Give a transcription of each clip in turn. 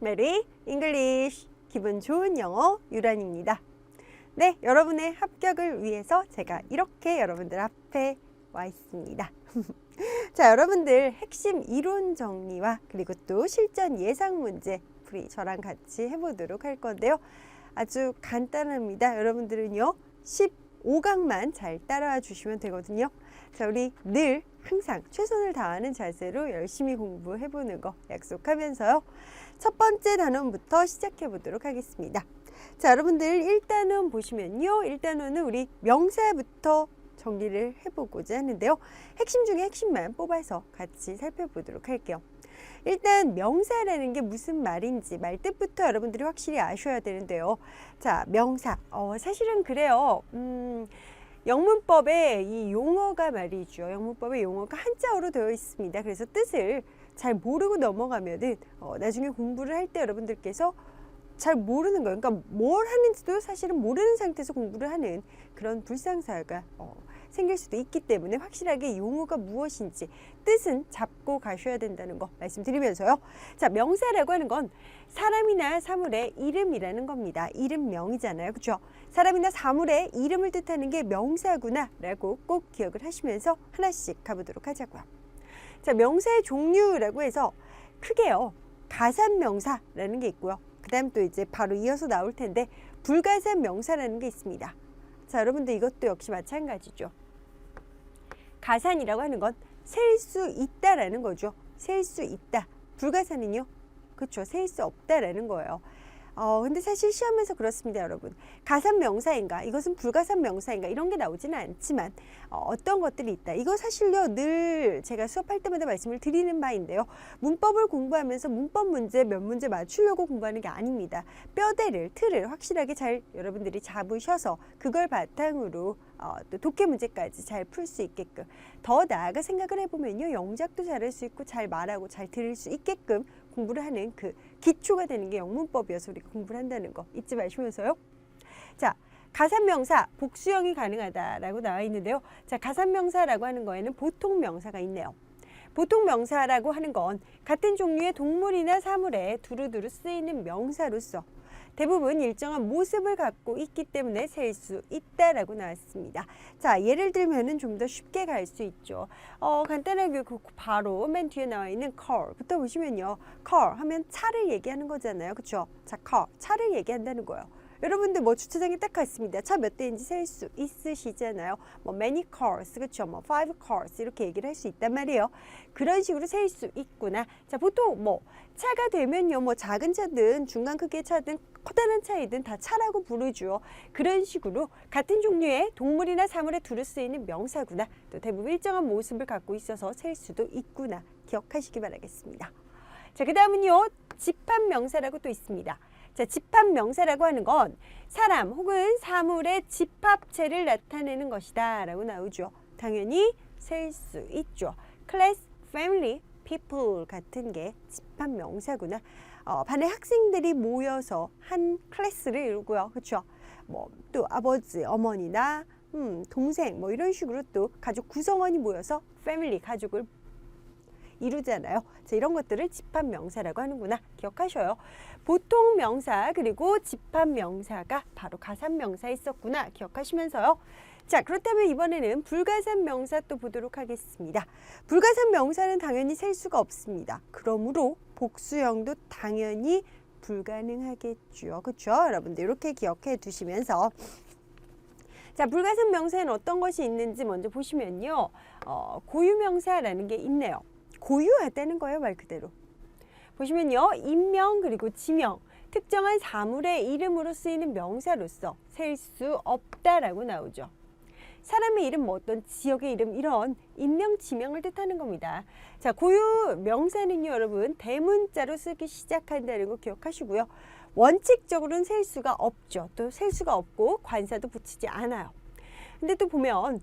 메리 잉글리쉬 기분 좋은 영어 유란입니다. 네, 여러분의 합격을 위해서 제가 이렇게 여러분들 앞에 와 있습니다. 자, 여러분들 핵심 이론 정리와 그리고 또 실전 예상 문제 우리 저랑 같이 해보도록 할 건데요. 아주 간단합니다. 여러분들은요 15강만 잘 따라와 주시면 되거든요. 자, 우리 늘 항상 최선을 다하는 자세로 열심히 공부해보는 거 약속하면서요. 첫 번째 단원부터 시작해 보도록 하겠습니다. 자, 여러분들 1단원 보시면요. 1단원은 우리 명사부터 정리를 해보고자 하는데요. 핵심 중에 핵심만 뽑아서 같이 살펴보도록 할게요. 일단 명사라는 게 무슨 말인지 말뜻부터 여러분들이 확실히 아셔야 되는데요. 자, 명사. 사실은 그래요. 영문법에 이 용어가 말이죠. 영문법에 용어가 한자어로 되어 있습니다. 그래서 뜻을 잘 모르고 넘어가면은 나중에 공부를 할 때 여러분들께서 잘 모르는 거예요. 그러니까 뭘 하는지도 사실은 모르는 상태에서 공부를 하는 그런 불상사가 생길 수도 있기 때문에 확실하게 용어가 무엇인지 뜻은 잡고 가셔야 된다는 거 말씀드리면서요. 자, 명사라고 하는 건 사람이나 사물의 이름이라는 겁니다. 이름명이잖아요. 그렇죠? 사람이나 사물의 이름을 뜻하는 게 명사구나 라고 꼭 기억을 하시면서 하나씩 가보도록 하자고요. 자, 명사의 종류라고 해서 크게요. 가산명사라는 게 있고요. 그 다음 또 이제 바로 이어서 나올 텐데 불가산명사라는 게 있습니다. 자, 여러분들 이것도 역시 마찬가지죠. 가산이라고 하는 건 셀 수 있다라는 거죠. 셀 수 있다. 불가산은요? 그렇죠. 셀 수 없다라는 거예요. 근데 사실 시험에서 그렇습니다, 여러분. 가산 명사인가? 이것은 불가산 명사인가? 이런 게 나오지는 않지만 어떤 것들이 있다. 이거 사실요, 늘 제가 수업할 때마다 말씀을 드리는 바인데요. 문법을 공부하면서 문법 문제 몇 문제 맞추려고 공부하는 게 아닙니다. 뼈대를, 틀을 확실하게 잘 여러분들이 잡으셔서 그걸 바탕으로 또 독해 문제까지 잘 풀 수 있게끔 더 나아가 생각을 해보면요. 영작도 잘할 수 있고 잘 말하고 잘 들을 수 있게끔 공부를 하는 그 기초가 되는 게 영문법이어서 우리가 공부를 한다는 거 잊지 마시면서요. 자, 가산명사 복수형이 가능하다라고 나와 있는데요. 자, 가산명사라고 하는 거에는 보통명사가 있네요. 보통명사라고 하는 건 같은 종류의 동물이나 사물에 두루두루 쓰이는 명사로서 대부분 일정한 모습을 갖고 있기 때문에 셀 수 있다라고 나왔습니다. 자, 예를 들면은 좀 더 쉽게 갈 수 있죠. 간단하게 바로 맨 뒤에 나와 있는 car부터 보시면요. car 하면 차를 얘기하는 거잖아요. 그렇죠? 자, car, 차를 얘기한다는 거예요. 여러분들 뭐 주차장에 딱 갔습니다. 차 몇 대인지 셀 수 있으시잖아요. 뭐 many cars, 그렇죠? 뭐 5 cars 이렇게 얘기를 할 수 있단 말이에요. 그런 식으로 셀 수 있구나. 자, 보통 뭐 차가 되면요, 뭐 작은 차든 중간 크기의 차든 커다란 차이든 다 차라고 부르죠. 그런 식으로 같은 종류의 동물이나 사물에 두루 쓰이는 명사구나. 또 대부분 일정한 모습을 갖고 있어서 셀 수도 있구나. 기억하시기 바라겠습니다. 자, 그 다음은요, 집합명사라고 또 있습니다. 자, 집합명사라고 하는 건 사람 혹은 사물의 집합체를 나타내는 것이다 라고 나오죠. 당연히 셀 수 있죠. class, family, people 같은 게 집합명사구나. 반에 학생들이 모여서 한 클래스를 이루고요. 그렇죠? 뭐 또 아버지, 어머니나 동생 뭐 이런 식으로 또 가족 구성원이 모여서 패밀리, 가족을 이루잖아요. 자, 이런 것들을 집합명사라고 하는구나. 기억하셔요. 보통명사 그리고 집합명사가 바로 가산명사에 있었구나. 기억하시면서요. 자, 그렇다면 이번에는 불가산명사 또 보도록 하겠습니다. 불가산명사는 당연히 셀 수가 없습니다. 그러므로 복수형도 당연히 불가능하겠죠. 그렇죠? 여러분들 이렇게 기억해 두시면서 자, 불가산명사에는 어떤 것이 있는지 먼저 보시면요. 고유명사라는 게 있네요. 고유하다는 거예요, 말 그대로. 보시면요. 인명 그리고 지명, 특정한 사물의 이름으로 쓰이는 명사로서 셀 수 없다라고 나오죠. 사람의 이름, 뭐 어떤 지역의 이름, 이런 인명, 지명을 뜻하는 겁니다. 자, 고유 명사는요, 여러분 대문자로 쓰기 시작한다는 거 기억하시고요. 원칙적으로는 셀 수가 없죠. 또 셀 수가 없고 관사도 붙이지 않아요. 근데 또 보면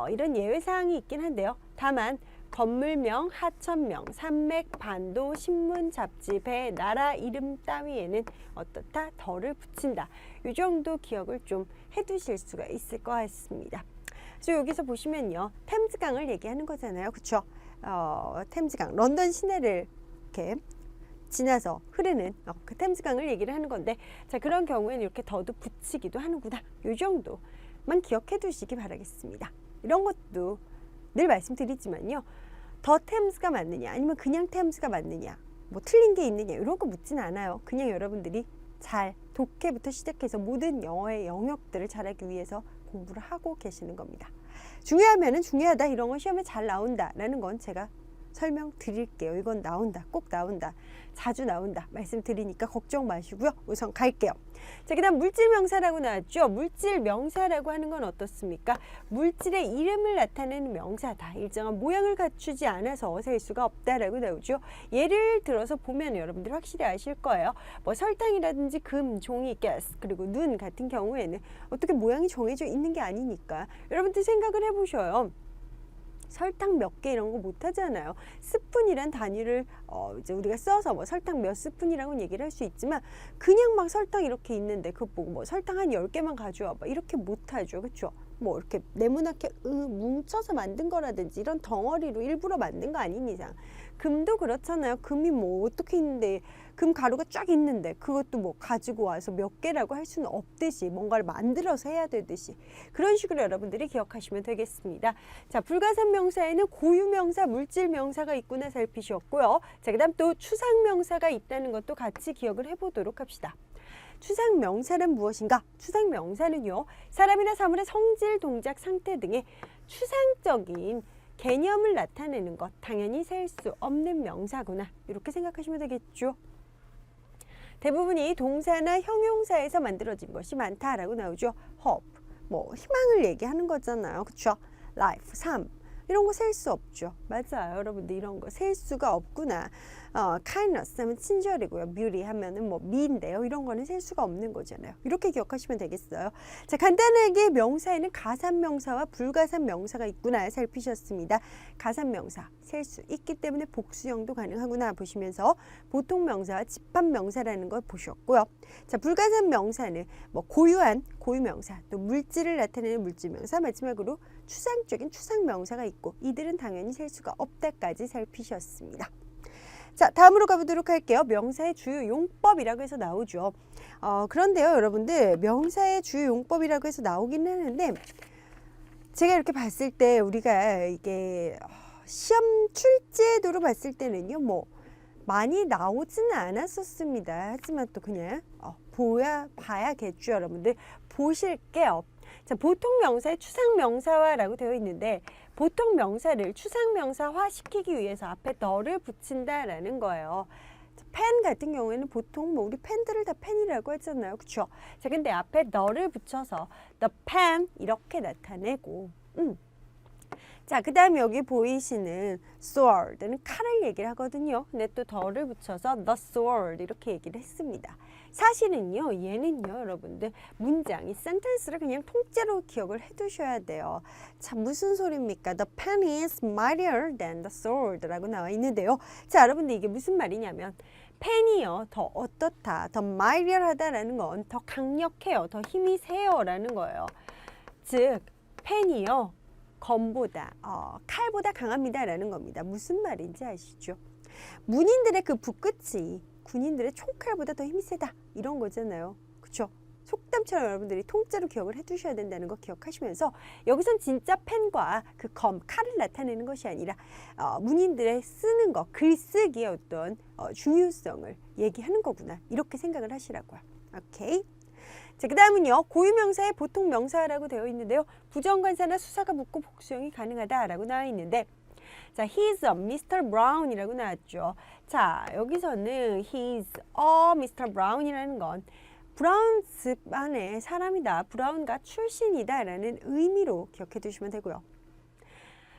이런 예외사항이 있긴 한데요. 다만 건물명, 하천명, 산맥, 반도, 신문, 잡지, 배, 나라 이름 따위에는 어떻다? 덜을 붙인다. 이 정도 기억을 좀 해두실 수가 있을 것 같습니다. 그래서 여기서 보시면요. 템즈강을 얘기하는 거잖아요. 그렇죠? 템즈강, 런던 시내를 이렇게 지나서 흐르는 그 템스강을 얘기를 하는 건데, 자, 그런 경우에는 이렇게 더도 붙이기도 하는구나. 요 정도만 기억해 두시기 바라겠습니다. 이런 것도 늘 말씀드리지만요. 더 템스가 맞느냐 아니면 그냥 템스가 맞느냐, 뭐 틀린 게 있느냐 이런 거 묻진 않아요. 그냥 여러분들이 잘 독해부터 시작해서 모든 영어의 영역들을 잘하기 위해서 공부를 하고 계시는 겁니다. 중요하면은 중요하다, 이런 건 시험에 잘 나온다라는 건 제가 설명드릴게요. 이건 나온다, 꼭 나온다, 자주 나온다 말씀드리니까 걱정 마시고요. 우선 갈게요. 자, 그 다음 물질 명사라고 나왔죠. 물질 명사라고 하는 건 어떻습니까? 물질의 이름을 나타내는 명사다. 일정한 모양을 갖추지 않아서 셀 수가 없다라고 나오죠. 예를 들어서 보면 여러분들 확실히 아실 거예요. 뭐 설탕이라든지 금, 종이, 가스, 그리고 눈 같은 경우에는 어떻게 모양이 정해져 있는 게 아니니까 여러분들 생각을 해보셔요. 설탕 몇 개 이런 거 못 하잖아요. 스푼이란 단위를 이제 우리가 써서 뭐 설탕 몇 스푼이라고는 얘기를 할 수 있지만 그냥 막 설탕 이렇게 있는데 그거 보고 뭐 설탕 한 10개만 가져와봐 이렇게 못 하죠. 그렇죠? 뭐 이렇게 네모나게 뭉쳐서 만든 거라든지 이런 덩어리로 일부러 만든 거 아닌 이상, 금도 그렇잖아요. 금이 뭐 어떻게 있는데, 금 가루가 쫙 있는데 그것도 뭐 가지고 와서 몇 개라고 할 수는 없듯이 뭔가를 만들어서 해야 되듯이 그런 식으로 여러분들이 기억하시면 되겠습니다. 자, 불가산명사에는 고유명사, 물질명사가 있구나 살피셨고요. 자, 그 다음 또 추상명사가 있다는 것도 같이 기억을 해보도록 합시다. 추상명사는 무엇인가? 추상명사는요, 사람이나 사물의 성질, 동작, 상태 등의 추상적인 개념을 나타내는 것, 당연히 셀 수 없는 명사구나, 이렇게 생각하시면 되겠죠. 대부분이 동사나 형용사에서 만들어진 것이 많다라고 나오죠. hope, 뭐 희망을 얘기하는 거잖아요. 그렇죠? life, 삶, 이런 거 셀 수 없죠. 맞아요. 여러분들 이런 거 셀 수가 없구나. kindness 하면 친절이고요. beauty 하면은 뭐 미인데요. 이런 거는 셀 수가 없는 거잖아요. 이렇게 기억하시면 되겠어요. 자, 간단하게 명사에는 가산명사와 불가산명사가 있구나 살피셨습니다. 가산명사 셀 수 있기 때문에 복수형도 가능하구나 보시면서 보통명사와 집합명사라는 걸 보셨고요. 자, 불가산명사는 뭐 고유한 고유명사, 또 물질을 나타내는 물질명사, 마지막으로 추상적인 추상명사가 있고 이들은 당연히 셀 수가 없다까지 살피셨습니다. 자, 다음으로 가보도록 할게요. 명사의 주요 용법이라고 해서 나오죠. 그런데요, 여러분들 명사의 주요 용법이라고 해서 나오긴 하는데 제가 이렇게 봤을 때 우리가 이게 시험 출제도로 봤을 때는요, 뭐 많이 나오지는 않았었습니다. 하지만 또 그냥 봐야겠죠. 여러분들 보실게요. 자, 보통 명사의 추상명사화라고 되어 있는데 보통 명사를 추상명사화 시키기 위해서 앞에 더를 붙인다라는 거예요. 펜 같은 경우에는 보통 뭐 우리 펜들을 다 펜이라고 하잖아요. 그렇죠? 자, 근데 앞에 더를 붙여서 the pen 이렇게 나타내고 자, 그 다음에 여기 보이시는 sword는 칼을 얘기를 하거든요. 근데 또 더를 붙여서 the sword 이렇게 얘기를 했습니다. 사실은요, 얘는요, 여러분들 문장, 이 센텐스를 그냥 통째로 기억을 해두셔야 돼요. 자, 무슨 소리입니까? The pen is mightier than the sword 라고 나와 있는데요. 자, 여러분들 이게 무슨 말이냐면 펜이요, 더 어떻다, 더 mightier 하다라는 건 더 강력해요, 더 힘이 세요 라는 거예요. 즉, 펜이요, 검보다, 칼보다 강합니다라는 겁니다. 무슨 말인지 아시죠? 문인들의 그 붓끝이 군인들의 총칼보다 더 힘이 세다 이런 거잖아요. 그렇죠? 속담처럼 여러분들이 통째로 기억을 해두셔야 된다는 거 기억하시면서 여기선 진짜 펜과 그 칼을 나타내는 것이 아니라 문인들의 쓰는 거, 글쓰기의 어떤 중요성을 얘기하는 거구나 이렇게 생각을 하시라고요. 오케이? 자, 그 다음은요, 고유명사의 보통명사라고 되어 있는데요, 부정관사나 수사가 붙고 복수형이 가능하다라고 나와 있는데, 자, he's a Mr. Brown이라고 나왔죠. 자, 여기서는 he's a Mr. Brown이라는 건 브라운 집 안에 사람이다, 브라운가 출신이다라는 의미로 기억해 두시면 되고요.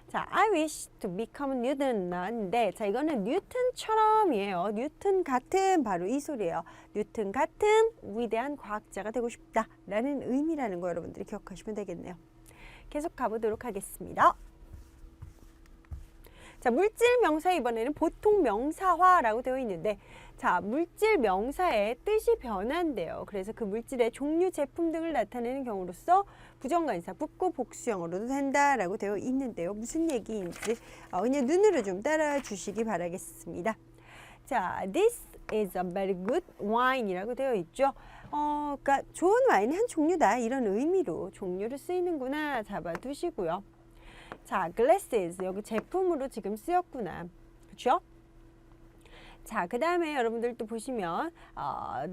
자, I wish to become Newton 나왔는데, 자, 이거는 뉴턴처럼이에요. 뉴턴 같은 바로 이 소리예요. 뉴턴 같은 위대한 과학자가 되고 싶다라는 의미라는 거 여러분들이 기억하시면 되겠네요. 계속 가보도록 하겠습니다. 자, 물질 명사 이번에는 보통 명사화라고 되어 있는데, 자, 물질 명사의 뜻이 변한대요. 그래서 그 물질의 종류, 제품 등을 나타내는 경우로서 부정관사, 붙고 복수형으로도 된다라고 되어 있는데요. 무슨 얘기인지 그냥 눈으로 좀 따라 주시기 바라겠습니다. 자, this is a very good wine이라고 되어 있죠. 그러니까 좋은 와인은 한 종류다 이런 의미로 종류를 쓰이는구나 잡아두시고요. 자, glasses 여기 제품으로 지금 쓰였구나. 그렇죠? 자, 그 다음에 여러분들 또 보시면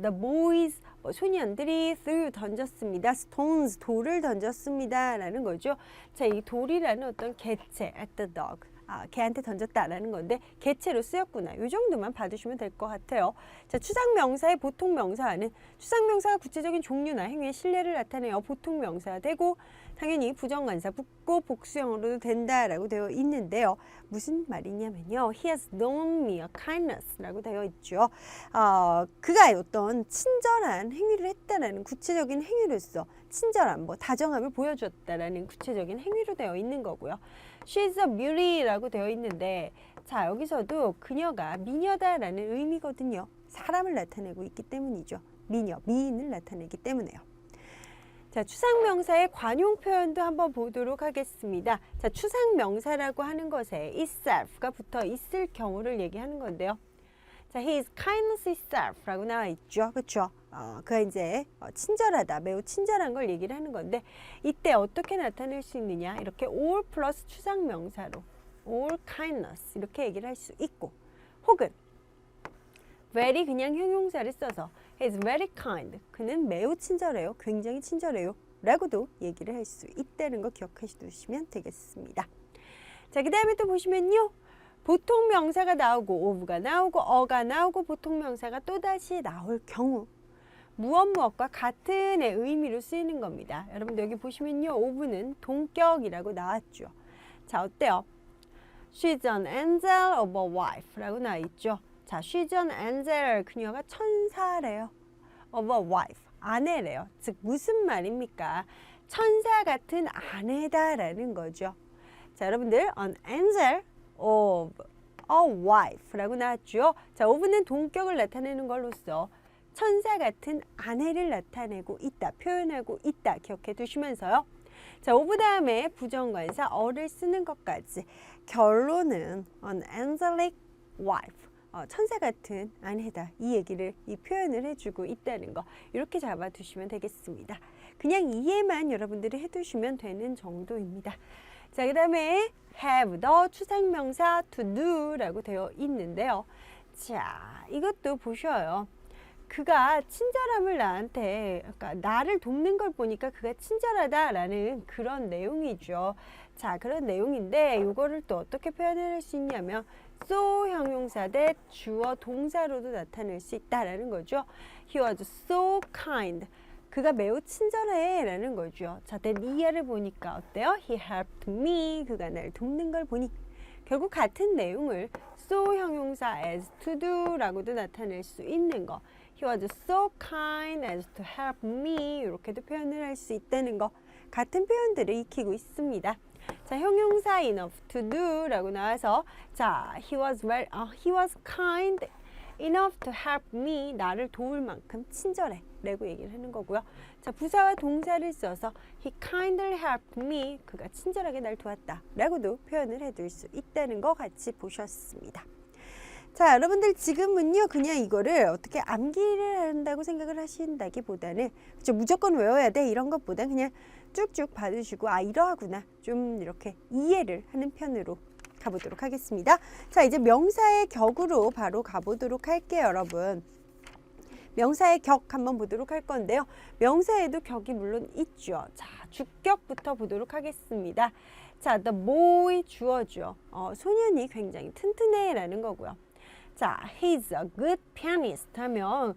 the boys 소년들이 threw 던졌습니다. stones 돌을 던졌습니다 라는 거죠. 자, 이 돌이라는 어떤 개체 at the dog 개한테 던졌다라는 건데 개체로 쓰였구나. 이 정도만 봐두시면 될 것 같아요. 자, 추상명사의 보통명사는 추상명사가 구체적인 종류나 행위의 신뢰를 나타내어 보통명사가 되고 당연히 부정관사 붙고 복수형으로도 된다라고 되어 있는데요. 무슨 말이냐면요. He has done me a kindness 라고 되어 있죠. 그가 어떤 친절한 행위를 했다라는 구체적인 행위로서 친절함, 다정함을 보여줬다라는 구체적인 행위로 되어 있는 거고요. She's a beauty라고 되어 있는데 자, 여기서도 그녀가 미녀다라는 의미거든요. 사람을 나타내고 있기 때문이죠. 미녀, 미인을 나타내기 때문에요. 자, 추상명사의 관용 표현도 한번 보도록 하겠습니다. 자, 추상명사라고 하는 것에 itself가 붙어 있을 경우를 얘기하는 건데요. 자, his kindness itself라고 나와 있죠. 그렇죠? 그가 이제 친절하다, 매우 친절한 걸 얘기를 하는 건데 이때 어떻게 나타낼 수 있느냐? 이렇게 all 플러스 추상명사로 all kindness 이렇게 얘기를 할 수 있고 혹은 very 그냥 형용사를 써서 he's very kind 그는 매우 친절해요. 굉장히 친절해요. 라고도 얘기를 할 수 있다는 거 기억해 두시면 되겠습니다. 자, 그 다음에 또 보시면요. 보통 명사가 나오고 of가 나오고 어가 나오고 보통 명사가 또다시 나올 경우 무엇과 같은 의미로 쓰이는 겁니다. 여러분들 여기 보시면요. of는 동격이라고 나왔죠. 자, 어때요? She's an angel of a wife 라고 나와 있죠. 자, she's an angel 그녀가 천사래요. of a wife 아내래요. 즉 무슨 말입니까? 천사 같은 아내다라는 거죠. 자, 여러분들 an angel of a wife 라고 나왔죠. 자, of는 동격을 나타내는 걸로써 천사 같은 아내를 나타내고 있다, 표현하고 있다 기억해 두시면서요. 자, of 다음에 부정관사 어를 쓰는 것까지 결론은 an angelic wife 천사 같은 아내다 이 얘기를 이 표현을 해주고 있다는 거 이렇게 잡아두시면 되겠습니다. 그냥 이해만 여러분들이 해두시면 되는 정도입니다. 자, 그 다음에 have the 추상명사 to do 라고 되어 있는데요. 자, 이것도 보셔요. 그가 친절함을 나한테 그러니까 나를 돕는 걸 보니까 그가 친절하다라는 그런 내용이죠. 자, 그런 내용인데 이거를 또 어떻게 표현할 수 있냐면 so 형용사 대 주어 동사로도 나타낼 수 있다라는 거죠. He was so kind. 그가 매우 친절해 라는 거죠. 자, 리아를 보니까 어때요? He helped me. 그가 날 돕는 걸 보니 결국 같은 내용을 so 형용사 as to do 라고도 나타낼 수 있는 거. He was so kind as to help me. 이렇게도 표현을 할 수 있다는 거. 같은 표현들을 익히고 있습니다. 자, 형용사 enough to do 라고 나와서 자, he was kind enough to help me. 나를 도울 만큼 친절해 라고 얘기를 하는 거고요. 자, 부사와 동사를 써서 he kindly helped me. 그가 친절하게 날 도왔다 라고도 표현을 해둘 수 있다는 거 같이 보셨습니다. 자, 여러분들 지금은요 그냥 이거를 어떻게 암기를 한다고 생각을 하신다기보다는 그렇죠, 무조건 외워야 돼 이런 것보다 그냥 쭉쭉 봐주시고 이러하구나 좀 이렇게 이해를 하는 편으로 가보도록 하겠습니다. 자, 이제 명사의 격으로 바로 가보도록 할게요. 여러분 명사의 격 한번 보도록 할 건데요. 명사에도 격이 물론 있죠. 자, 주격부터 보도록 하겠습니다. 자, the boy 주어죠. 소년이 굉장히 튼튼해 라는 거고요. 자, he's a good pianist 하면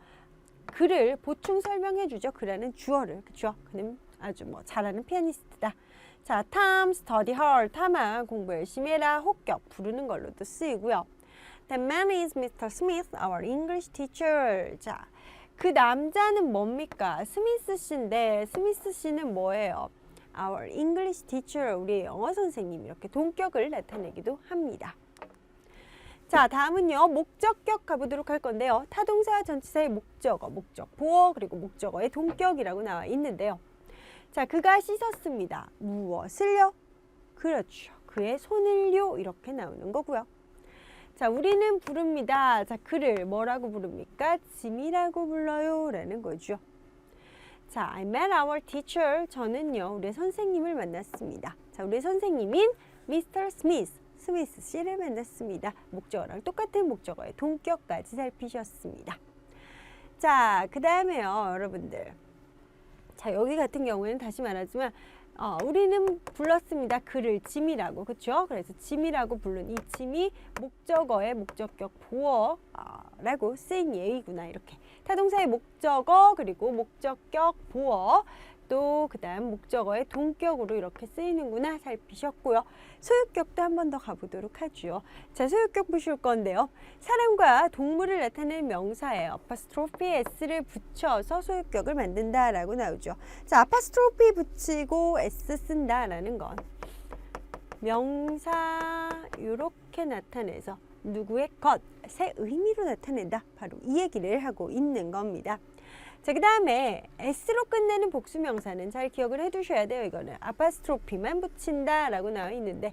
그를 보충 설명해 주죠. 그라는 주어를. 그렇죠? 그는 아주 잘하는 피아니스트다. 자, Tom study hard. 탐아 공부 열심히 해라. 혹격 부르는 걸로도 쓰이고요. The man is Mr. Smith, our English teacher. 자, 그 남자는 뭡니까? 스미스 씨인데 스미스 씨는 뭐예요? Our English teacher. 우리 영어 선생님. 이렇게 동격을 나타내기도 합니다. 자, 다음은요. 목적격 가보도록 할 건데요. 타동사와 전치사의 목적어, 목적보어 그리고 목적어의 동격이라고 나와 있는데요. 자, 그가 씻었습니다. 무엇을요? 그렇죠. 그의 손을요. 이렇게 나오는 거고요. 자, 우리는 부릅니다. 자, 그를 뭐라고 부릅니까? 짐이라고 불러요. 라는 거죠. 자, I met our teacher. 저는요, 우리 선생님을 만났습니다. 자, 우리 선생님인 Mr. Smith, 스미스 씨를 만났습니다. 목적어랑 똑같은 목적어의 동격까지 살피셨습니다. 자, 그 다음에요, 여러분들. 자, 여기 같은 경우에는 다시 말하지만 우리는 불렀습니다. 그를 짐이라고. 그렇죠? 그래서 짐이라고 부른 이 짐이 목적어의 목적격 보어라고 쓰인 예의구나. 이렇게. 타동사의 목적어 그리고 목적격 보어 또 그다음 목적어의 동격으로 이렇게 쓰이는구나 살피셨고요. 소유격도 한 번 더 가보도록 하죠. 자, 소유격 보실 건데요. 사람과 동물을 나타내는 명사에 아파스트로피 s를 붙여서 소유격을 만든다라고 나오죠. 자, 아파스트로피 붙이고 s 쓴다라는 건 명사 이렇게 나타내서 누구의 것의 의미로 나타낸다. 바로 이 얘기를 하고 있는 겁니다. 자, 그 다음에 s로 끝나는 복수명사는 잘 기억을 해두셔야 돼요. 이거는 아파스트로피만 붙인다 라고 나와 있는데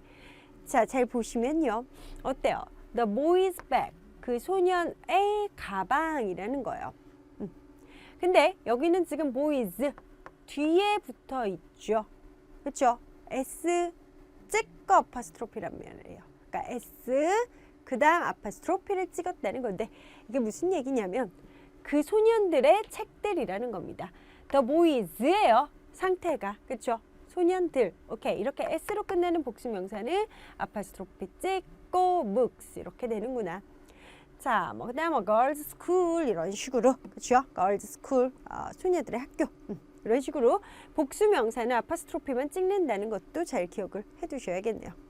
자, 잘 보시면요. 어때요? The boy's bag. 그 소년의 가방이라는 거예요. 근데 여기는 지금 boys 뒤에 붙어 있죠. 그렇죠? s 찍고 아파스트로피란 말이에요. 그러니까 s 그 다음 아파스트로피를 찍었다는 건데 이게 무슨 얘기냐면 그 소년들의 책들이라는 겁니다. The boys예요. 상태가. 그렇죠? 소년들. 오케이. 이렇게 s로 끝나는 복수명사는 아파스트로피 찍고 books 이렇게 되는구나. 자, 뭐 그다음 girls school 이런 식으로. 그렇죠? girls school. 소녀들의 학교. 이런 식으로 복수명사는 아파스트로피만 찍는다는 것도 잘 기억을 해 두셔야겠네요.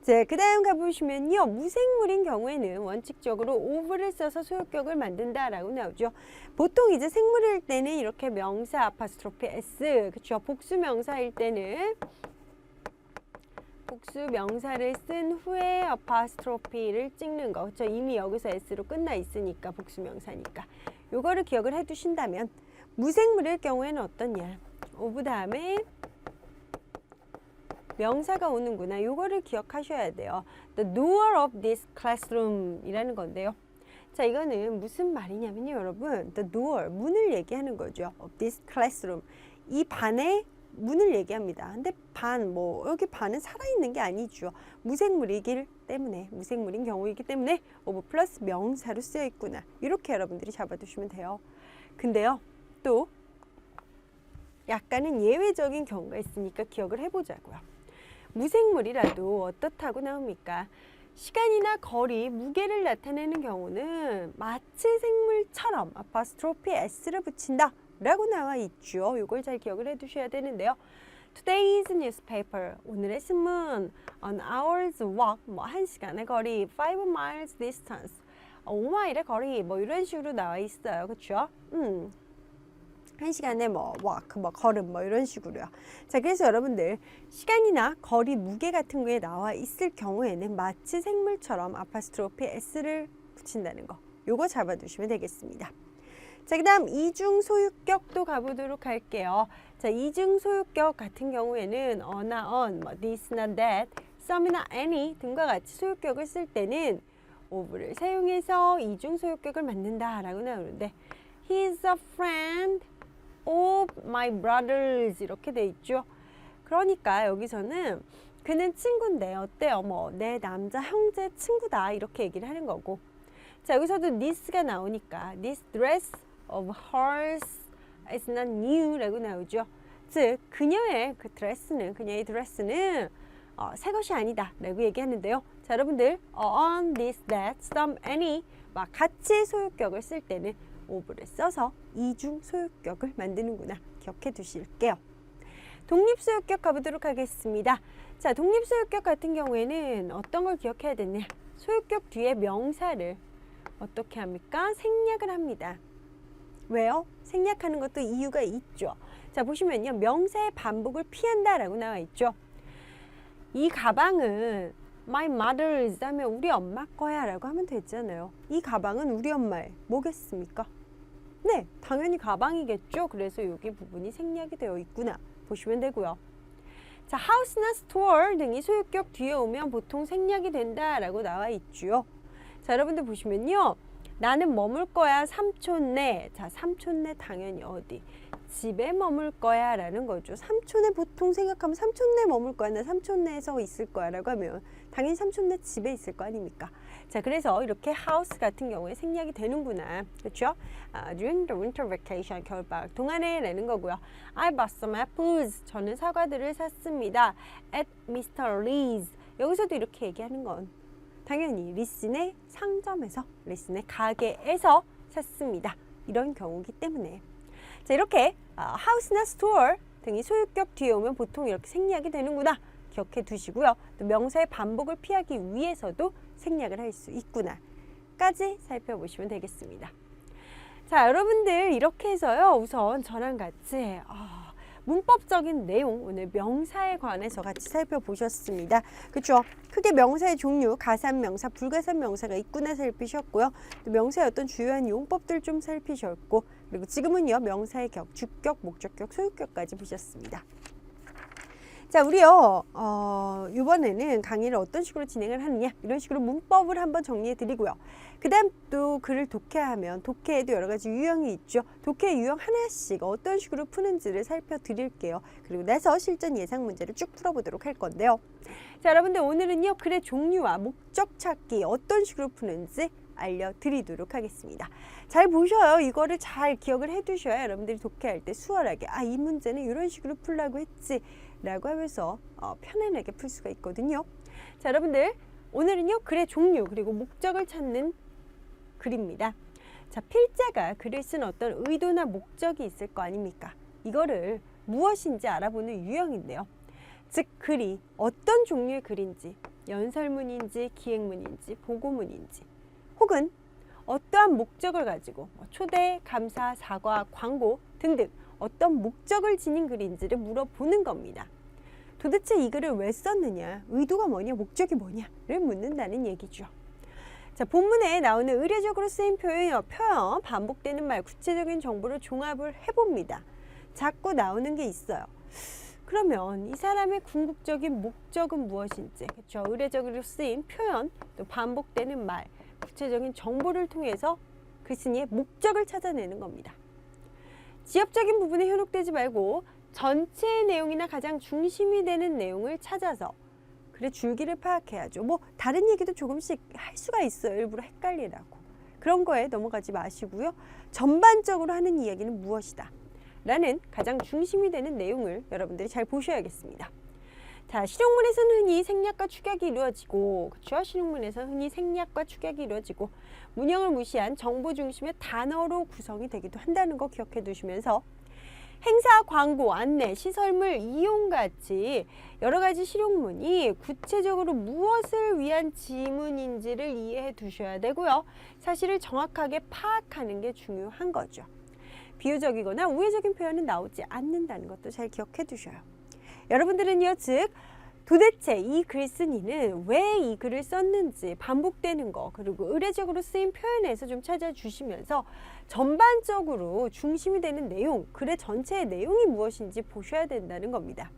자, 그 다음 가보시면요. 무생물인 경우에는 원칙적으로 of를 써서 소유격을 만든다라고 나오죠. 보통 이제 생물일 때는 이렇게 명사 아파스트로피 s, 그렇죠? 복수명사일 때는 복수명사를 쓴 후에 아파스트로피를 찍는 거, 그렇죠? 이미 여기서 s로 끝나 있으니까 복수명사니까. 요거를 기억을 해두신다면 무생물일 경우에는 어떠냐? of 다음에 명사가 오는구나. 요거를 기억하셔야 돼요. The door of this classroom 이라는 건데요. 자, 이거는 무슨 말이냐면요, 여러분. The door, 문을 얘기하는 거죠. of this classroom. 이 반의 문을 얘기합니다. 근데 여기 반은 살아있는 게 아니죠. 무생물이기 때문에, 무생물인 경우이기 때문에 of 플러스 명사로 쓰여 있구나. 이렇게 여러분들이 잡아두시면 돼요. 근데요, 또 약간은 예외적인 경우가 있으니까 기억을 해보자고요. 무생물이라도 어떻다고 나옵니까? 시간이나 거리, 무게를 나타내는 경우는 마치 생물처럼 아파스트로피 s를 붙인다 라고 나와 있죠. 이걸 잘 기억을 해두셔야 되는데요. Today's newspaper, 오늘의 신문, an hour's walk, 뭐 1시간의 거리, 5 miles distance, 5마일의 거리, 뭐 이런 식으로 나와 있어요. 그렇죠? 1시간에 뭐 walk, 뭐 걸음, 뭐 이런 식으로요. 자, 그래서 여러분들 시간이나 거리, 무게 같은 거에 나와 있을 경우에는 마치 생물처럼 아파스트로피 s를 붙인다는 거. 요거 잡아두시면 되겠습니다. 자, 그 다음 이중 소유격도 가보도록 할게요. 자, 이중 소유격 같은 경우에는 어나 on, 뭐 this나 that, some이나 any 등과 같이 소유격을 쓸 때는 of를 사용해서 이중 소유격을 만든다라고 나오는데 He's a friend of my brothers 이렇게 돼 있죠. 그러니까 여기서는 그는 친구인데 어때요? 뭐 내 남자 형제 친구다 이렇게 얘기를 하는 거고. 자, 여기서도 this가 나오니까 this dress of hers is not new 라고 나오죠. 즉 그녀의 그 드레스는 그녀의 드레스는 새 것이 아니다 라고 얘기하는데요. 자, 여러분들 on this, that, some, any 막 같이 소유격을 쓸 때는 of를 써서 이중 소유격을 만드는구나. 기억해 두실게요. 독립소유격 가보도록 하겠습니다. 자, 독립소유격 같은 경우에는 어떤 걸 기억해야 되냐? 소유격 뒤에 명사를 어떻게 합니까? 생략을 합니다. 왜요? 생략하는 것도 이유가 있죠. 자, 보시면요. 명사의 반복을 피한다라고 나와 있죠. 이 가방은 my mother's 하면 우리 엄마 거야 라고 하면 되잖아요. 이 가방은 우리 엄마의 뭐겠습니까? 네, 당연히 가방이겠죠. 그래서 여기 부분이 생략이 되어 있구나 보시면 되고요. 자, house나 store 등이 소유격 뒤에 오면 보통 생략이 된다라고 나와 있죠. 자, 여러분들 보시면요. 나는 머물 거야 삼촌네. 자, 삼촌네 당연히 어디? 집에 머물 거야 라는 거죠. 삼촌네 보통 생각하면 삼촌네 머물 거야. 나 삼촌네에서 있을 거야 라고 하면 당연히 삼촌네 집에 있을 거 아닙니까? 자, 그래서 이렇게 house 같은 경우에 생략이 되는구나. 그렇죠? During the winter vacation, 겨울방학 동안에 라는 거고요. I bought some apples. 저는 사과들을 샀습니다. At Mr. Lee's. 여기서도 이렇게 얘기하는 건 당연히 리슨의 상점에서, 리슨의 가게에서 샀습니다. 이런 경우이기 때문에. 자, 이렇게 house나 store 등이 소유격 뒤에 오면 보통 이렇게 생략이 되는구나. 기억해 두시고요. 또 명사의 반복을 피하기 위해서도 생략을 할 수 있구나. 까지 살펴보시면 되겠습니다. 자, 여러분들 이렇게 해서요. 우선 저랑 같이 문법적인 내용, 오늘 명사에 관해서 같이 살펴보셨습니다. 그렇죠? 크게 명사의 종류, 가산명사, 불가산명사가 있구나 살피셨고요. 또 명사의 어떤 주요한 용법들 좀 살피셨고, 그리고 지금은요 명사의 격, 주격, 목적격, 소유격까지 보셨습니다. 자, 우리요 이번에는 강의를 어떤 식으로 진행을 하느냐, 이런 식으로 문법을 한번 정리해 드리고요. 그 다음 또 글을 독해하면 독해에도 여러 가지 유형이 있죠. 독해 유형 하나씩 어떤 식으로 푸는지를 살펴드릴게요. 그리고 나서 실전 예상 문제를 쭉 풀어보도록 할 건데요. 자, 여러분들 오늘은요 글의 종류와 목적 찾기 어떤 식으로 푸는지 알려드리도록 하겠습니다. 잘 보셔요. 이거를 잘 기억을 해두셔야 여러분들이 독해할 때 수월하게 이 문제는 이런 식으로 풀라고 했지 라고 하면서 편안하게 풀 수가 있거든요. 자, 여러분들 오늘은요 글의 종류 그리고 목적을 찾는 글입니다. 자, 필자가 글을 쓴 어떤 의도나 목적이 있을 거 아닙니까? 이거를 무엇인지 알아보는 유형인데요. 즉 글이 어떤 종류의 글인지, 연설문인지 기행문인지 보고문인지, 혹은 어떠한 목적을 가지고 초대, 감사, 사과, 광고 등등 어떤 목적을 지닌 글인지를 물어보는 겁니다. 도대체 이 글을 왜 썼느냐, 의도가 뭐냐, 목적이 뭐냐를 묻는다는 얘기죠. 자, 본문에 나오는 의례적으로 쓰인 표현, 반복되는 말, 구체적인 정보를 종합을 해봅니다. 자꾸 나오는 게 있어요. 그러면 이 사람의 궁극적인 목적은 무엇인지, 그렇죠? 의례적으로 쓰인 표현, 또 반복되는 말, 구체적인 정보를 통해서 글쓴이의 목적을 찾아내는 겁니다. 지엽적인 부분에 현혹되지 말고 전체의 내용이나 가장 중심이 되는 내용을 찾아서 글의 줄기를 파악해야죠. 뭐 다른 얘기도 조금씩 할 수가 있어요. 일부러 헷갈리라고. 그런 거에 넘어가지 마시고요. 전반적으로 하는 이야기는 무엇이다 라는 가장 중심이 되는 내용을 여러분들이 잘 보셔야겠습니다. 자, 실용문에서는 흔히 생략과 축약이 이루어지고, 그렇죠? 실용문에서는 흔히 생략과 축약이 이루어지고 문형을 무시한 정보 중심의 단어로 구성이 되기도 한다는 거 기억해 두시면서 행사, 광고, 안내, 시설물, 이용 같이 여러 가지 실용문이 구체적으로 무엇을 위한 지문인지를 이해해 두셔야 되고요. 사실을 정확하게 파악하는 게 중요한 거죠. 비유적이거나 우회적인 표현은 나오지 않는다는 것도 잘 기억해 두셔요. 여러분들은요, 즉 도대체 이 글쓴이는 왜 이 글을 썼는지 반복되는 거, 그리고 의례적으로 쓰인 표현에서 좀 찾아주시면서 전반적으로 중심이 되는 내용, 글의 전체의 내용이 무엇인지 보셔야 된다는 겁니다.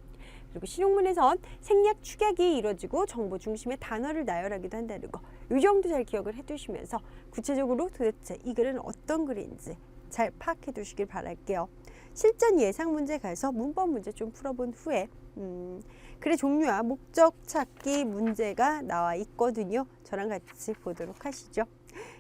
그리고 실용문에선 생략, 축약이 이루어지고 정보 중심의 단어를 나열하기도 한다는 거, 이 정도 잘 기억을 해두시면서 구체적으로 도대체 이 글은 어떤 글인지 잘 파악해 두시길 바랄게요. 실전 예상 문제 가서 문법 문제 좀 풀어본 후에 글의 종류와 목적 찾기 문제가 나와 있거든요. 저랑 같이 보도록 하시죠.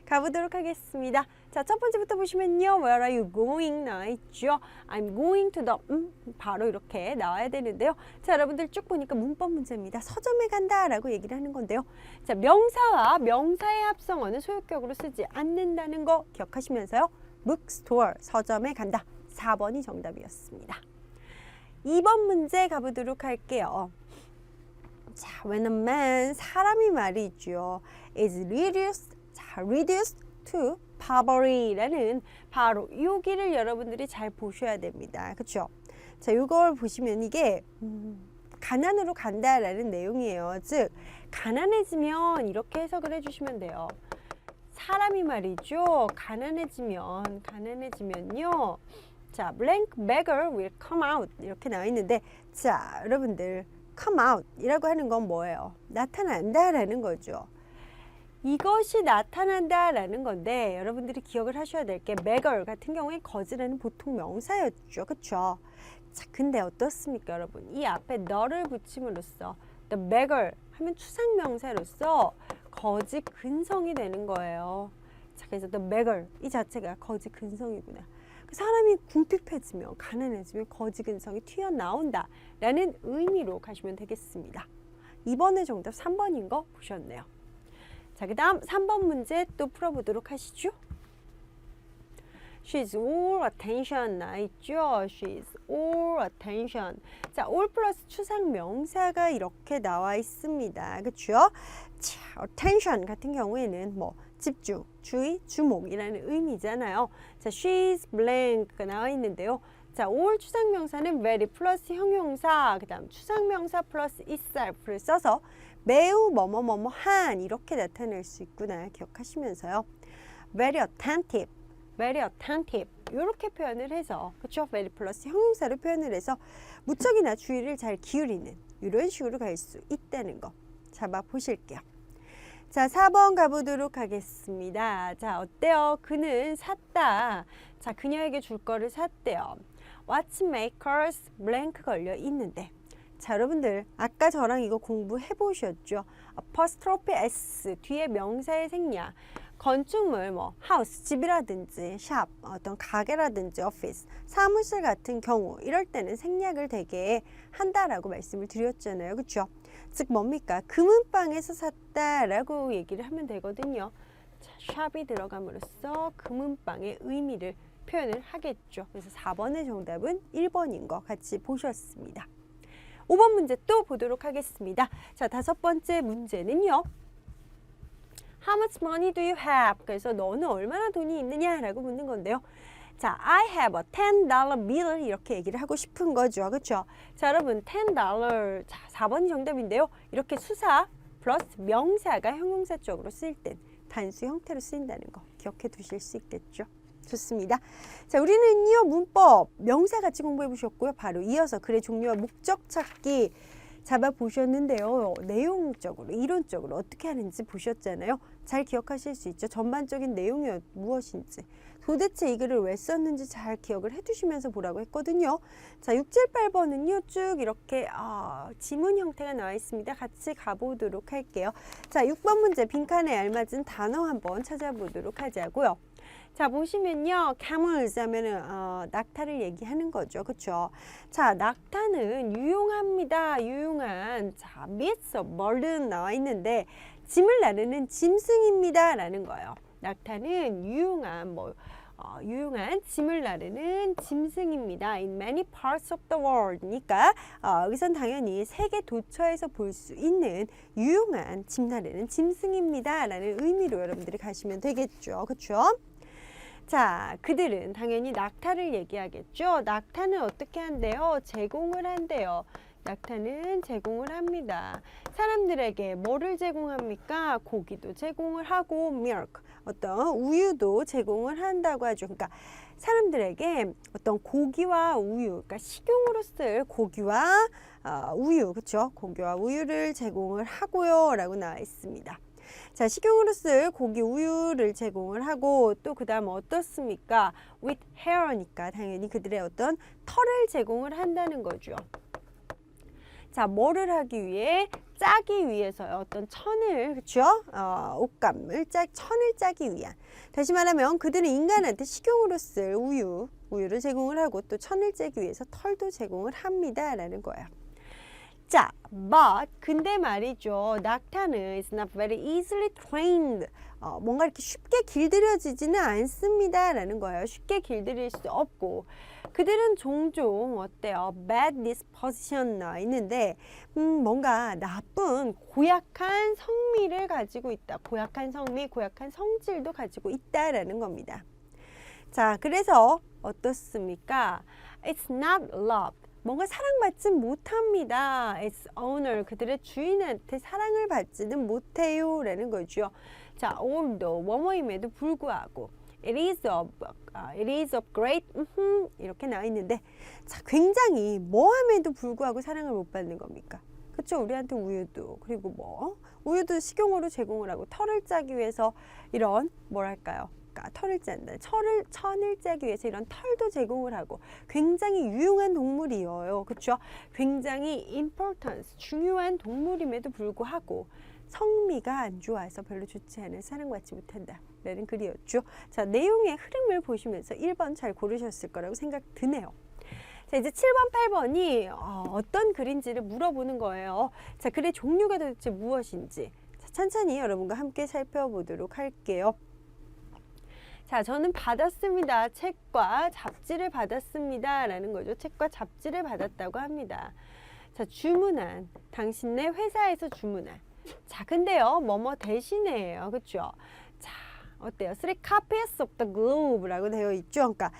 가보도록 하겠습니다. 자, 첫 번째부터 보시면요. Where are you going? 나와 있죠. I'm going to the 바로 이렇게 나와야 되는데요. 자, 여러분들 쭉 보니까 문법 문제입니다. 서점에 간다 라고 얘기를 하는 건데요. 자, 명사와 명사의 합성어는 소유격으로 쓰지 않는다는 거 기억하시면서요. bookstore, 서점에 간다. 4번이 정답이었습니다. 2번 문제 가보도록 할게요. 자, when a man, 사람이 말이죠. is reduced, 자, reduced to poverty라는 바로 여기를 여러분들이 잘 보셔야 됩니다. 그렇죠? 자, 이걸 보시면 이게 가난으로 간다라는 내용이에요. 즉, 가난해지면 이렇게 해석을 해주시면 돼요. 사람이 말이죠. 가난해지면요. 자, blank beggar will come out 이렇게 나와 있는데, 자, 여러분들 come out 이라고 하는 건 뭐예요? 나타난다라는 거죠. 이것이 나타난다라는 건데 여러분들이 기억을 하셔야 될 게 beggar 같은 경우에 거지라는 보통 명사였죠. 그쵸? 자, 근데 어떻습니까, 여러분? 이 앞에 너를 붙임으로써 the beggar 하면 추상명사로서 거지 근성이 되는 거예요. 자, 그래서 the beggar 이 자체가 거지 근성이구나. 사람이 궁핍해지면 가난해지면 거지 근성이 튀어나온다 라는 의미로 가시면 되겠습니다. 2번의 정답 3번인 거 보셨네요. 자, 그 다음 3번 문제 또 풀어보도록 하시죠. She's all attention 나있죠. She's all attention. 자, all 플러스 추상 명사가 이렇게 나와 있습니다. 그렇죠? 자, attention 같은 경우에는 뭐 집중, 주의, 주목이라는 의미잖아요. 자, she's blank가 나와 있는데요. 자, all 추상명사는 very 플러스 형용사, 그 다음 추상명사 플러스 itself를 써서 매우 뭐뭐뭐뭐한 이렇게 나타낼 수 있구나 기억하시면서요. very attentive, very attentive 이렇게 표현을 해서 그렇죠? very 플러스 형용사로 표현을 해서 무척이나 주의를 잘 기울이는 이런 식으로 갈 수 있다는 거 잡아 보실게요. 자, 4번 가보도록 하겠습니다. 자, 어때요? 그는 샀다. 자, 그녀에게 줄 거를 샀대요. watchmakers blank 걸려 있는데 자, 여러분들 아까 저랑 이거 공부해 보셨죠? apostrophe s 뒤에 명사의 생략 건축물 뭐 하우스 집이라든지 샵 어떤 가게라든지 오피스 사무실 같은 경우 이럴 때는 생략을 되게 한다라고 말씀을 드렸잖아요. 그렇죠? 즉 뭡니까? 금은방에서 샀다라고 얘기를 하면 되거든요. 자, 샵이 들어감으로써 금은방의 의미를 표현을 하겠죠. 그래서 4번의 정답은 1번인 거 같이 보셨습니다. 5번 문제 또 보도록 하겠습니다. 자, 5번째 문제는요. How much money do you have? 그래서 너는 얼마나 돈이 있느냐라고 묻는 건데요. 자, I have a $10 bill 이렇게 얘기를 하고 싶은 거죠. 그렇죠? 자, 여러분 $10 자, 4번이 정답인데요. 이렇게 수사 플러스 명사가 형용사 쪽으로 쓰일 땐 단수 형태로 쓰인다는 거 기억해 두실 수 있겠죠. 좋습니다. 자, 우리는요 문법 명사 같이 공부해 보셨고요. 바로 이어서 글의 종류와 목적 찾기 잡아 보셨는데요. 내용적으로 이론적으로 어떻게 하는지 보셨잖아요. 잘 기억하실 수 있죠. 전반적인 내용이 무엇인지 도대체 이 글을 왜 썼는지 잘 기억을 해두시면서 보라고 했거든요. 자, 6, 7, 8번은요 쭉 이렇게 지문 형태가 나와 있습니다. 같이 가보도록 할게요. 자, 6번 문제 빈칸에 알맞은 단어 한번 찾아보도록 하자고요. 자, 보시면요. camels 하면은 낙타를 얘기하는 거죠. 그렇죠? 자, 낙타는 유용합니다. 유용한 자, beasts of burden 나와 있는데 짐을 나르는 짐승입니다. 라는 거예요. 낙타는 유용한 유용한 짐을 나르는 짐승입니다. In many parts of the world. 그러니까 여기선 당연히 세계 도처에서 볼 수 있는 유용한 짐 나르는 짐승입니다. 라는 의미로 여러분들이 가시면 되겠죠. 그렇죠? 자, 그들은 당연히 낙타를 얘기하겠죠. 낙타는 어떻게 한대요? 제공을 한대요. 낙타는 제공을 합니다. 사람들에게 뭐를 제공합니까? 고기도 제공을 하고 milk, 어떤 우유도 제공을 한다고 하죠. 그러니까 사람들에게 어떤 고기와 우유, 그러니까 식용으로 쓸 고기와 우유, 그렇죠? 고기와 우유를 제공을 하고요. 라고 나와 있습니다. 자, 식용으로 쓸 고기 우유를 제공을 하고 또 그 다음 어떻습니까? with hair니까 당연히 그들의 어떤 털을 제공을 한다는 거죠. 자, 뭐를 하기 위해? 짜기 위해서요. 어떤 천을, 그렇죠? 옷감을 천을 짜기 위한. 다시 말하면 그들은 인간한테 식용으로 쓸 우유를 제공을 하고 또 천을 짜기 위해서 털도 제공을 합니다. 라는 거예요. 자, but 근데 말이죠. 낙타는 is not very easily trained. 뭔가 이렇게 쉽게 길들여지지는 않습니다. 라는 거예요. 쉽게 길들일 수 없고 그들은 종종 어때요? bad disposition 나와 있는데 뭔가 나쁜 고약한 성미를 가지고 있다. 고약한 성미, 고약한 성질도 가지고 있다라는 겁니다. 자, 그래서 어떻습니까? It's not loved. 뭔가 사랑받지 못합니다. Its owner, 그들의 주인한테 사랑을 받지는 못해요. 라는 거죠. 자, although, 뭐뭐임에도 불구하고 it is of great 이렇게 나와 있는데 자, 굉장히 뭐함에도 불구하고 사랑을 못 받는 겁니까? 그쵸? 우리한테 우유도, 그리고 뭐 우유도 식용으로 제공을 하고, 털을 짜기 위해서 이런 뭐랄까요? 털을 짠다. 천을 짜기 위해서 이런 털도 제공을 하고, 굉장히 유용한 동물이에요. 그렇죠? 굉장히 importance, 중요한 동물임에도 불구하고 성미가 안 좋아서 별로 좋지 않은, 사랑받지 못한다 라는 글이었죠. 자, 내용의 흐름을 보시면서 1번 잘 고르셨을 거라고 생각 드네요. 자, 이제 7번, 8번이 어떤 글인지를 물어보는 거예요. 자, 글의 종류가 도대체 무엇인지, 자, 천천히 여러분과 함께 살펴보도록 할게요. 자, 저는 받았습니다. 책과 잡지를 받았습니다 라는 거죠. 책과 잡지를 받았다고 합니다. 자, 주문한, 당신네 회사에서 주문한. 자, 근데요, 뭐뭐 대신에요. 그렇죠? 자, 어때요? 3 copies of the globe라고 되어 있죠. 그러니까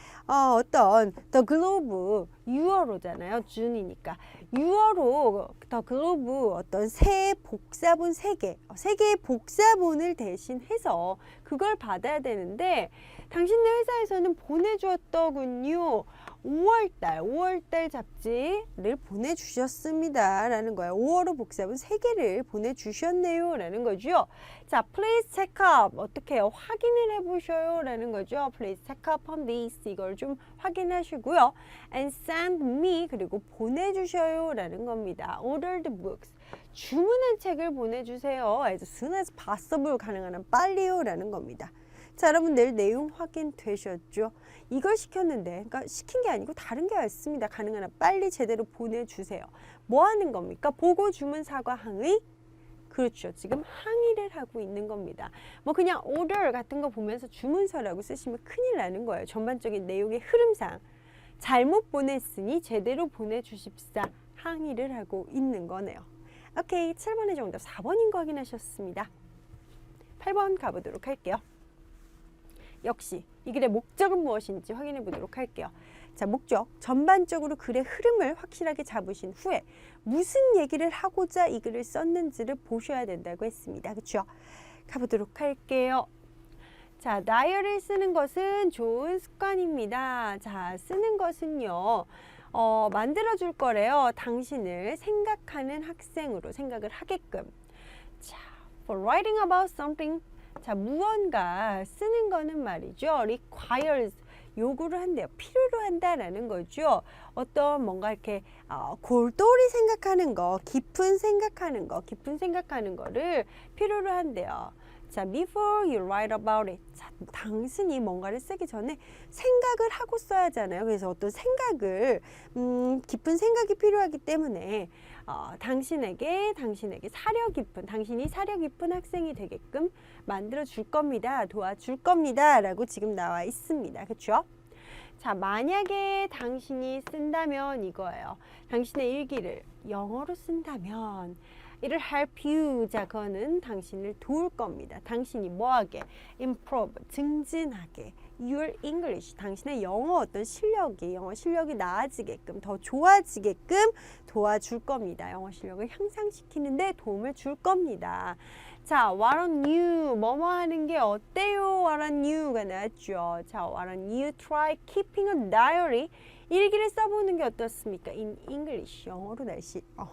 어떤 the globe 6월호잖아요. 준이니까 6월호 the globe 어떤 새 복사본 3개, 3개의 복사본을 대신해서 그걸 받아야 되는데, 당신네 회사에서는 보내주었더군요. 5월달 잡지를 보내주셨습니다 라는 거예요. 5월호 복사본 3개를 보내주셨네요 라는 거죠. 자, please check up, 어떻게 해요? 확인을 해보셔요 라는 거죠. please check up on this, 이걸 좀 확인하시고요. and send me, 그리고 보내주셔요 라는 겁니다. ordered books, 주문한 책을 보내주세요. as soon as possible, 가능한 한 빨리요 라는 겁니다. 자, 여러분들 내용 확인되셨죠? 이걸 시켰는데, 그러니까 시킨 게 아니고 다른 게 왔습니다. 가능한 한 빨리 제대로 보내주세요. 뭐 하는 겁니까? 보고 주문 사과 항의? 그렇죠. 지금 항의를 하고 있는 겁니다. 뭐 그냥 order 같은 거 보면서 주문서라고 쓰시면 큰일 나는 거예요. 전반적인 내용의 흐름상 잘못 보냈으니 제대로 보내주십사, 항의를 하고 있는 거네요. 오케이, 7번의 정답 4번인 거 확인하셨습니다. 8번 가보도록 할게요. 역시 이 글의 목적은 무엇인지 확인해 보도록 할게요. 자, 목적, 전반적으로 글의 흐름을 확실하게 잡으신 후에 무슨 얘기를 하고자 이 글을 썼는지를 보셔야 된다고 했습니다. 그렇죠? 가보도록 할게요. 자, 다이어리를 쓰는 것은 좋은 습관입니다. 자, 쓰는 것은요, 만들어 줄 거래요. 당신을 생각하는 학생으로 생각을 하게끔. 자, for writing about something, 자, 무언가 쓰는 거는 말이죠. requires, 요구를 한대요. 필요로 한다라는 거죠. 어떤 뭔가 이렇게 골똘히 생각하는 거, 깊은 생각하는 거를 필요로 한대요. 자, before you write about it. 자, 당신이 뭔가를 쓰기 전에 생각을 하고 써야 하잖아요. 그래서 어떤 생각을, 깊은 생각이 필요하기 때문에 당신에게 당신이 사려 깊은 학생이 되게끔 만들어 줄 겁니다. 도와줄 겁니다. 라고 지금 나와 있습니다. 그렇죠? 자, 만약에 당신이 쓴다면 이거예요. 당신의 일기를 영어로 쓴다면 it'll help you. 자, 그거는 당신을 도울 겁니다. 당신이 뭐하게? improve, 증진하게. your English, 당신의 영어 실력이 나아지게끔, 더 좋아지게끔 도와줄 겁니다. 영어 실력을 향상시키는데 도움을 줄 겁니다. 자, what on you, 뭐뭐 하는 게 어때요? what on you가 나왔죠. 자, what on you try keeping a diary, 일기를 써보는 게 어떻습니까? In English, 영어로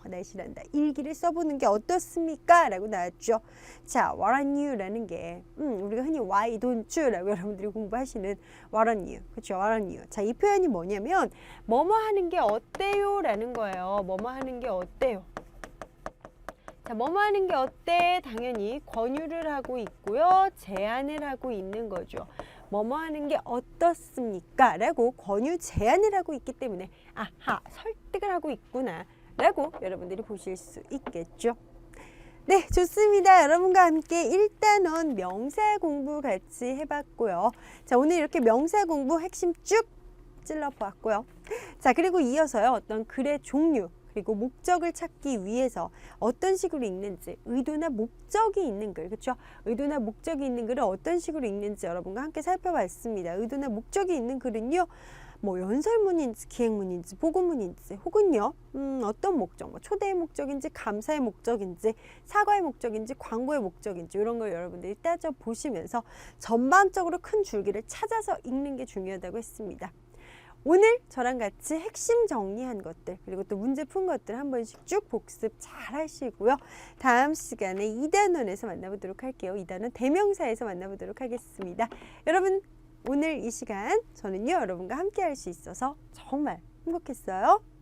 날씨란다. 일기를 써보는 게 어떻습니까? 라고 나왔죠. 자, what on you 라는 게 우리가 흔히 why don't you 라고 여러분들이 공부하시는 what on you, 그렇죠? what on you. 자, 이 표현이 뭐냐면 뭐뭐 하는 게 어때요? 라는 거예요. 뭐뭐 하는 게 어때요? 자, 뭐뭐 하는 게 어때? 당연히 권유를 하고 있고요. 제안을 하고 있는 거죠. 뭐뭐 하는 게 어떻습니까? 라고 권유 제안을 하고 있기 때문에 아하, 설득을 하고 있구나 라고 여러분들이 보실 수 있겠죠. 네, 좋습니다. 여러분과 함께 1단원 명사 공부 같이 해봤고요. 자, 오늘 이렇게 명사 공부 핵심 쭉 찔러보았고요. 자, 그리고 이어서요, 어떤 글의 종류 그리고 목적을 찾기 위해서 어떤 식으로 읽는지, 의도나 목적이 있는 글, 그렇죠? 의도나 목적이 있는 글을 어떤 식으로 읽는지 여러분과 함께 살펴봤습니다. 의도나 목적이 있는 글은요, 뭐 연설문인지 기행문인지 보고문인지 혹은요 어떤 목적, 뭐 초대의 목적인지 감사의 목적인지 사과의 목적인지 광고의 목적인지 이런 걸 여러분들이 따져보시면서 전반적으로 큰 줄기를 찾아서 읽는 게 중요하다고 했습니다. 오늘 저랑 같이 핵심 정리한 것들 그리고 또 문제 푼 것들 한 번씩 쭉 복습 잘 하시고요. 다음 시간에 2단원에서 만나보도록 할게요. 2단원 대명사에서 만나보도록 하겠습니다. 여러분 오늘 이 시간 저는요 여러분과 함께 할 수 있어서 정말 행복했어요.